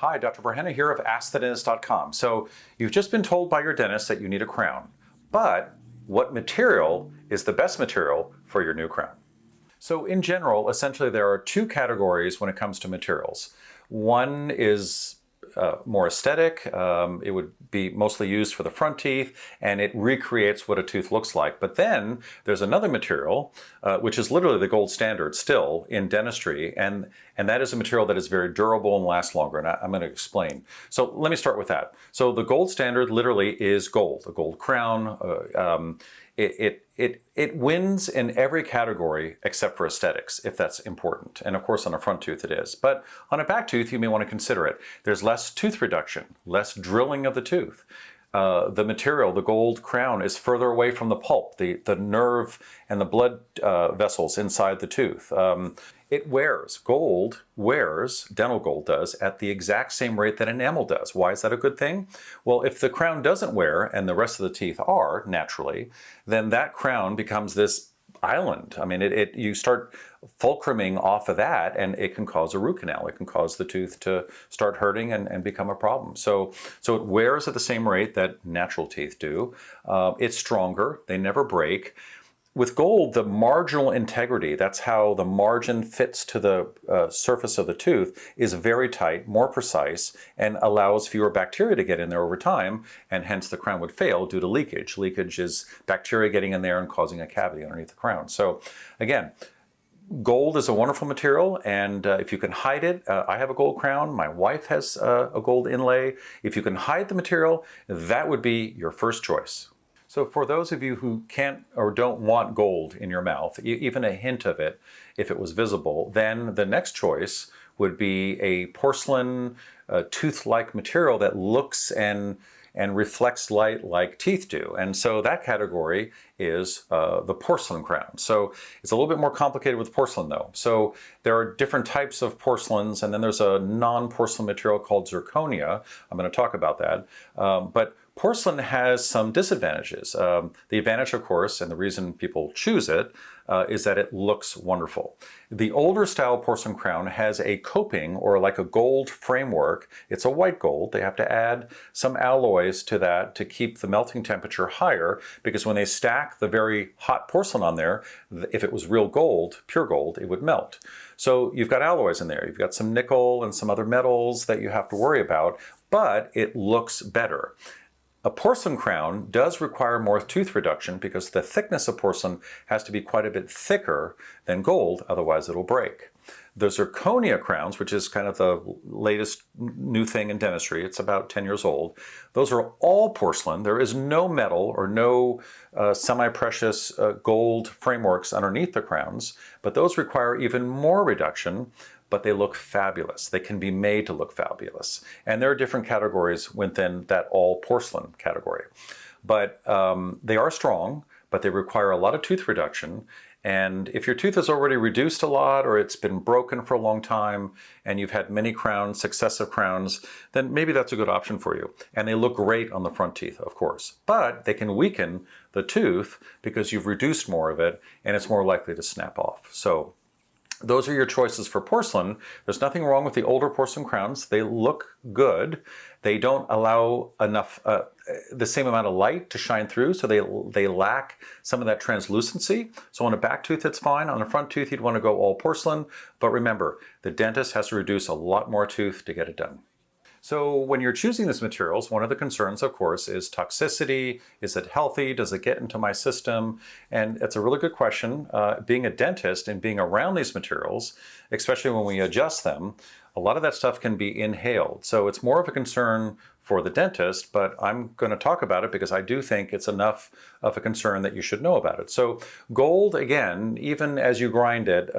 Hi, Dr. Burhenne here of AskTheDentist.com. So you've just been told by your dentist that you need a crown, but what material is the best material for your new crown? So in general, essentially there are two categories when it comes to materials. One is more aesthetic. It would be mostly used for the front teeth, and it recreates what a tooth looks like. But then there's another material, which is literally the gold standard still in dentistry, and that is a material that is very durable and lasts longer, and I'm going to explain. So let me start with that. So the gold standard literally is gold, a gold crown. It wins in every category except for aesthetics, if that's important. And of course on a front tooth it is. But on a back tooth you may want to consider it. There's less tooth reduction, less drilling of the tooth. The material, the gold crown, is further away from the pulp, the nerve and the blood vessels inside the tooth. It wears. Gold wears, dental gold does, at the exact same rate that enamel does. Why is that a good thing? Well, if the crown doesn't wear and the rest of the teeth are, naturally, then that crown becomes this island. I mean, you start fulcruming off of that and it can cause a root canal. It can cause the tooth to start hurting and become a problem. So it wears at the same rate that natural teeth do. It's stronger. They never break. With gold, the marginal integrity, that's how the margin fits to the surface of the tooth, is very tight, more precise, and allows fewer bacteria to get in there over time, and hence the crown would fail due to leakage. Leakage is bacteria getting in there and causing a cavity underneath the crown. So again, gold is a wonderful material, and if you can hide it, I have a gold crown, my wife has a gold inlay. If you can hide the material, that would be your first choice. So for those of you who can't or don't want gold in your mouth, even a hint of it, if it was visible, then the next choice would be a porcelain tooth-like material that looks and reflects light like teeth do. And so that category is the porcelain crown. So it's a little bit more complicated with porcelain though. So there are different types of porcelains, and then there's a non-porcelain material called zirconia. I'm going to talk about that. But porcelain has some disadvantages. The advantage, of course, and the reason people choose it, is that it looks wonderful. The older style porcelain crown has a coping, or like a gold framework. It's a white gold. They have to add some alloys to that to keep the melting temperature higher, because when they stack the very hot porcelain on there, if it was real gold, pure gold, it would melt. So you've got alloys in there. You've got some nickel and some other metals that you have to worry about, but it looks better. A porcelain crown does require more tooth reduction because the thickness of porcelain has to be quite a bit thicker than gold, otherwise it'll break. The zirconia crowns, which is kind of the latest new thing in dentistry, it's about 10 years old, those are all porcelain. There is no metal or no semi-precious gold frameworks underneath the crowns, but those require even more reduction, but they look fabulous. They can be made to look fabulous. And there are different categories within that all porcelain category. But they are strong, but they require a lot of tooth reduction. And if your tooth is already reduced a lot, or it's been broken for a long time, and you've had many crowns, successive crowns, then maybe that's a good option for you. And they look great on the front teeth, of course. But they can weaken the tooth because you've reduced more of it, and it's more likely to snap off. So those are your choices for porcelain. There's nothing wrong with the older porcelain crowns. They look good. They don't allow enough, the same amount of light to shine through, so they lack some of that translucency. So on a back tooth, it's fine. On a front tooth, you'd want to go all porcelain. But remember, the dentist has to reduce a lot more tooth to get it done. So when you're choosing these materials, one of the concerns, of course, is toxicity. Is it healthy? Does it get into my system? And it's a really good question. Being a dentist and being around these materials, especially when we adjust them, a lot of that stuff can be inhaled. So it's more of a concern for the dentist, but I'm going to talk about it because I do think it's enough of a concern that you should know about it. So gold, again, even as you grind it,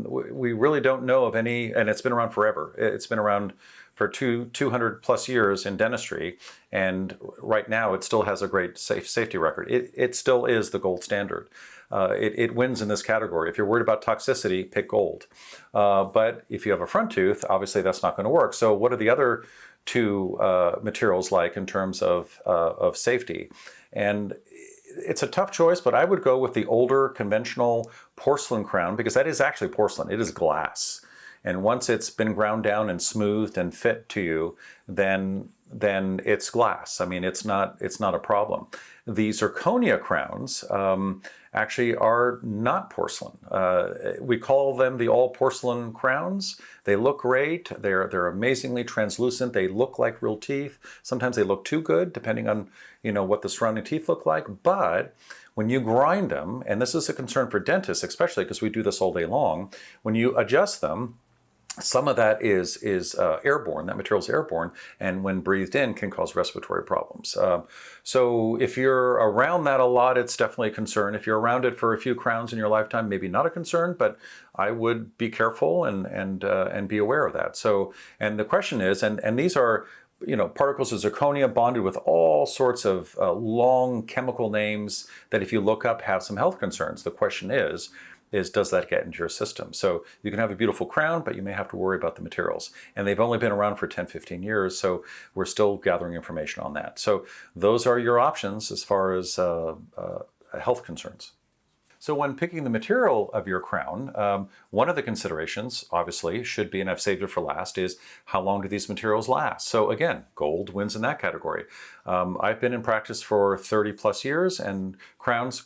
we really don't know of any, and it's been around forever. It's been around for 200 plus years in dentistry, and right now it still has a great safety record. It still is the gold standard. It wins in this category. If you're worried about toxicity, pick gold. But if you have a front tooth, obviously that's not going to work. So what are the other two materials like in terms of safety? And it's a tough choice, but I would go with the older conventional porcelain crown, because that is actually porcelain. It is glass. And once it's been ground down and smoothed and fit to you, then it's glass. I mean, it's not a problem. The zirconia crowns actually are not porcelain. We call them the all porcelain crowns. They look great. They're amazingly translucent. They look like real teeth. Sometimes they look too good, depending on what the surrounding teeth look like. But when you grind them, and this is a concern for dentists, especially because we do this all day long, when you adjust them, some of that is airborne. That material is airborne, and when breathed in, can cause respiratory problems. So if you're around that a lot, it's definitely a concern. If you're around it for a few crowns in your lifetime, maybe not a concern, but I would be careful and be aware of that. So, and the question is, and these are particles of zirconia bonded with all sorts of long chemical names that, if you look up, have some health concerns. The question is does that get into your system? So you can have a beautiful crown, but you may have to worry about the materials. And they've only been around for 10, 15 years, so we're still gathering information on that. So those are your options as far as health concerns. So when picking the material of your crown, one of the considerations, obviously, should be, and I've saved it for last, is how long do these materials last? So again, gold wins in that category. I've been in practice for 30 plus years, and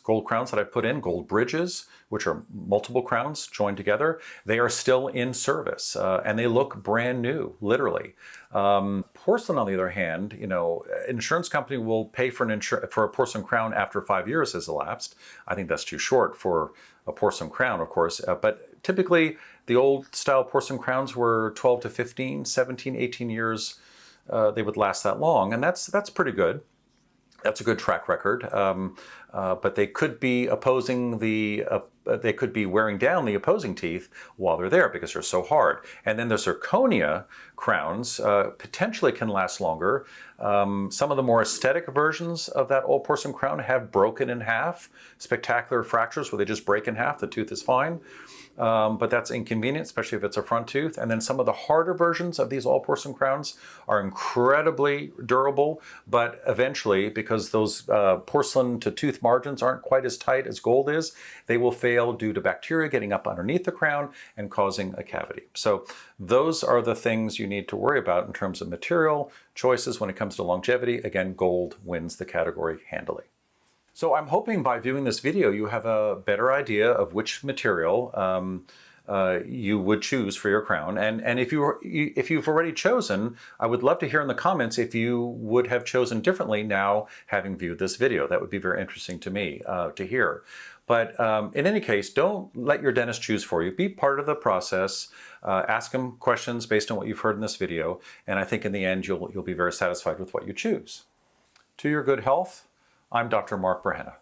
gold crowns that I've put in, gold bridges, which are multiple crowns joined together, they are still in service, and they look brand new, literally. Porcelain, on the other hand, an insurance company will pay for a porcelain crown after 5 years has elapsed. I think that's too short for a porcelain crown, of course, but typically the old style porcelain crowns were 12 to 15, 17, 18 years. They would last that long, and that's pretty good. That's a good track record, but they could be they could be wearing down the opposing teeth while they're there because they're so hard. And then the zirconia crowns potentially can last longer. Some of the more aesthetic versions of that old porcelain crown have broken in half, spectacular fractures where they just break in half, the tooth is fine. But that's inconvenient, especially if it's a front tooth. And then some of the harder versions of these all porcelain crowns are incredibly durable, but eventually, because those porcelain to tooth margins aren't quite as tight as gold is, they will fail due to bacteria getting up underneath the crown and causing a cavity. So those are the things you need to worry about in terms of material choices when it comes to longevity. Again, gold wins the category handily. So I'm hoping by viewing this video you have a better idea of which material you would choose for your crown. And if you've already chosen, I would love to hear in the comments if you would have chosen differently now having viewed this video. That would be very interesting to me to hear. But in any case, don't let your dentist choose for you. Be part of the process. Ask them questions based on what you've heard in this video. And I think in the end, you'll be very satisfied with what you choose. To your good health, I'm Dr. Mark Burhenne.